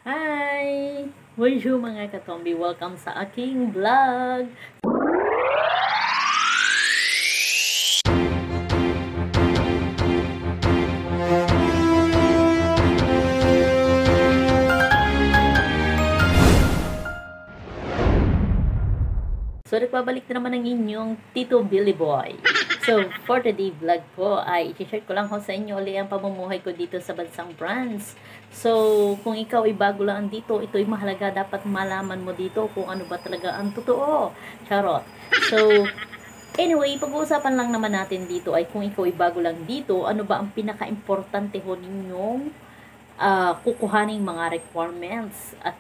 Hi! Bonjour mga katombi! Welcome sa aking vlog! So, nagbabalik na naman ang inyong Tito Billy Boy. So, for today vlog po ay i-share ko lang ho sa inyo ulit ang pamumuhay ko dito sa bansang France. So, kung ikaw ay bago lang dito, ito ay mahalaga. Dapat malaman mo dito kung ano ba talaga ang totoo. Charot. So, anyway, pag-uusapan lang naman natin dito ay kung ikaw ay bago lang dito, ano ba ang pinaka-importante ho ninyong kukuhaning mga requirements at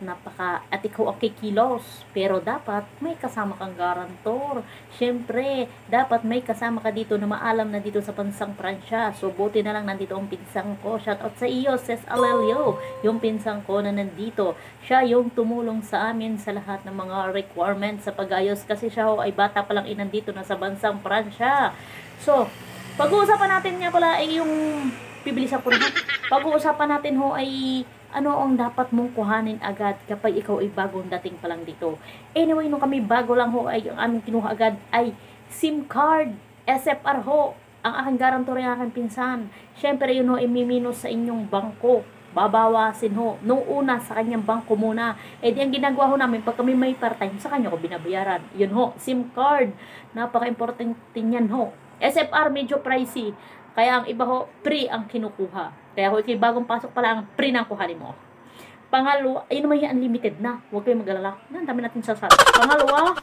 ikaw ang kikilos, pero dapat may kasama kang garantor. Syempre dapat may kasama ka dito na maalam na dito sa bansang Pransya. So buti na lang nandito ang pinsang ko. Shout out sa iyo, Ses Alelio, yung pinsang ko na nandito. Siya yung tumulong sa amin sa lahat ng mga requirements sa pag-ayos, kasi siya ay bata pa lang inandito na sa bansang Pransya. So pag-uusapan natin nga pala ay yung bibilisan ko na. Pag-uusapan natin ho ay ano ang dapat mong kuhanin agad kapag ikaw ay bagong dating pa lang dito. Anyway, nung kami bago lang ho ay ang aming kinuha agad ay SIM card, SFR ho. Ang aking garantor ay aking pinsan. Syempre yun ho, imiminus sa inyong bangko. Babawasin ho. Nung una sa kanyang bangko muna. Eh di ang ginagawa ho namin, pag kami may part-time, sa kanya ko binabayaran. Yun ho, SIM card. Napaka-importante niyan ho. SFR medyo pricey. Kaya ang iba ho, free ang kinukuha. Kaya kung ikay bagong pasok pala, ang free na kuhanin mo. Pangalawa, ayun naman yung unlimited na. Huwag kayong mag-alala. Ang dami natin sasabi. Pangalawa,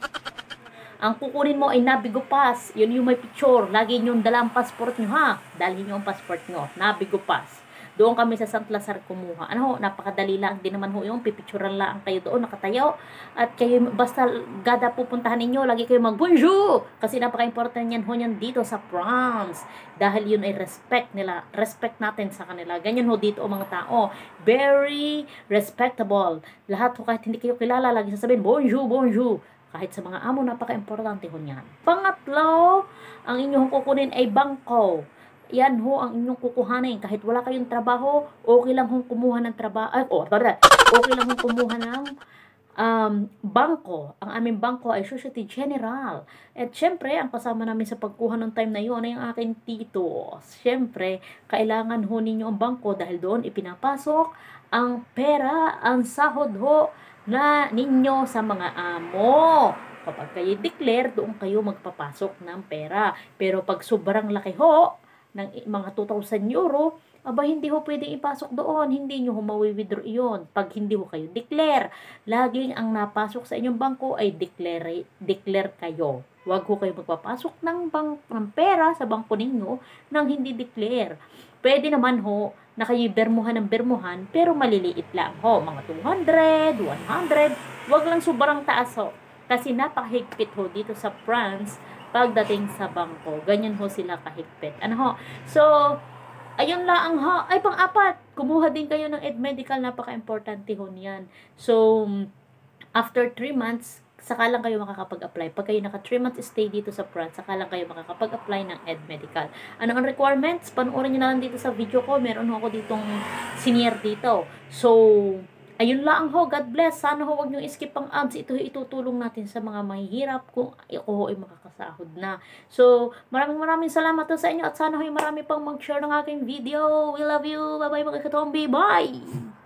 ang kukunin mo ay Navigo Pass. Yun yung may picture. Lagi nyo dala ang passport nyo ha. Dalhin nyo ang passport nyo. Navigo Pass. Doon kami sa St. Lazar kumuha. Ano ho, napakadali lang din naman ho yung pipicturan lang kayo doon, nakatayo. At kayo, basta gada pupuntahan ninyo, lagi kayo mag-bonjour! Kasi napaka-important yan ho yan dito sa France. Dahil yun ay respect nila. Respect natin sa kanila. Ganyan ho dito ang mga tao. Very respectable. Lahat ho, kahit hindi kayo kilala, lagi sasabihin, bonjour, bonjour. Kahit sa mga amo, napaka-importante ho yan. Pangatlo, ang inyong kukunin ay bangko. Yan ho ang inyong kukuhanin. Kahit wala kayong trabaho, okay lang hong kumuha ng trabaho. Okay lang hong kumuha ng bangko. Ang aming bangko ay Societe Generale. At syempre, ang kasama namin sa pagkuha ng time na yun ay ang aking tito. Syempre, kailangan ho ninyo ang bangko dahil doon ipinapasok ang pera, ang sahod ho na ninyo sa mga amo. Kapag kayo declare, doon kayo magpapasok ng pera. Pero pag sobrang laki ho, ng mga 2,000 euro, aba hindi ho pwedeng ipasok doon, hindi nyo ho mawi-withdraw iyon pag hindi ho kayo declare. Laging ang napasok sa inyong bangko ay declare kayo. Huwag ho kayo magpapasok ng pera sa bangko ninyo nang hindi declare. Pwede naman ho na kayo bermuhan ng bermuhan, pero maliliit lang ho, mga 200, 100, wag lang sobrang taas ho. Kasi napakahigpit ho dito sa France pagdating sa bangko. Ganyan ho sila kahigpit. Ano ho? So, ayun lang ho. Ay, pang-apat, kumuha din kayo ng EdMedical. Napaka-importante ho niyan. So, after 3 months, saka lang kayo makakapag-apply. Pag kayo naka 3 months stay dito sa France, saka lang kayo makakapag-apply ng EdMedical. Ano ang requirements? Panoorin nyo na lang dito sa video ko. Meron ho ako ditong senior dito. So, ayun lang ho, God bless. Sana ho, wag nyo skip ang ads. Ito itutulong natin sa mga mahihirap kung ako ay makakasahod na. So, maraming salamat ho sa inyo at sana ho marami pang mag-share ng aking video. We love you. Bye-bye mga katombi. Bye!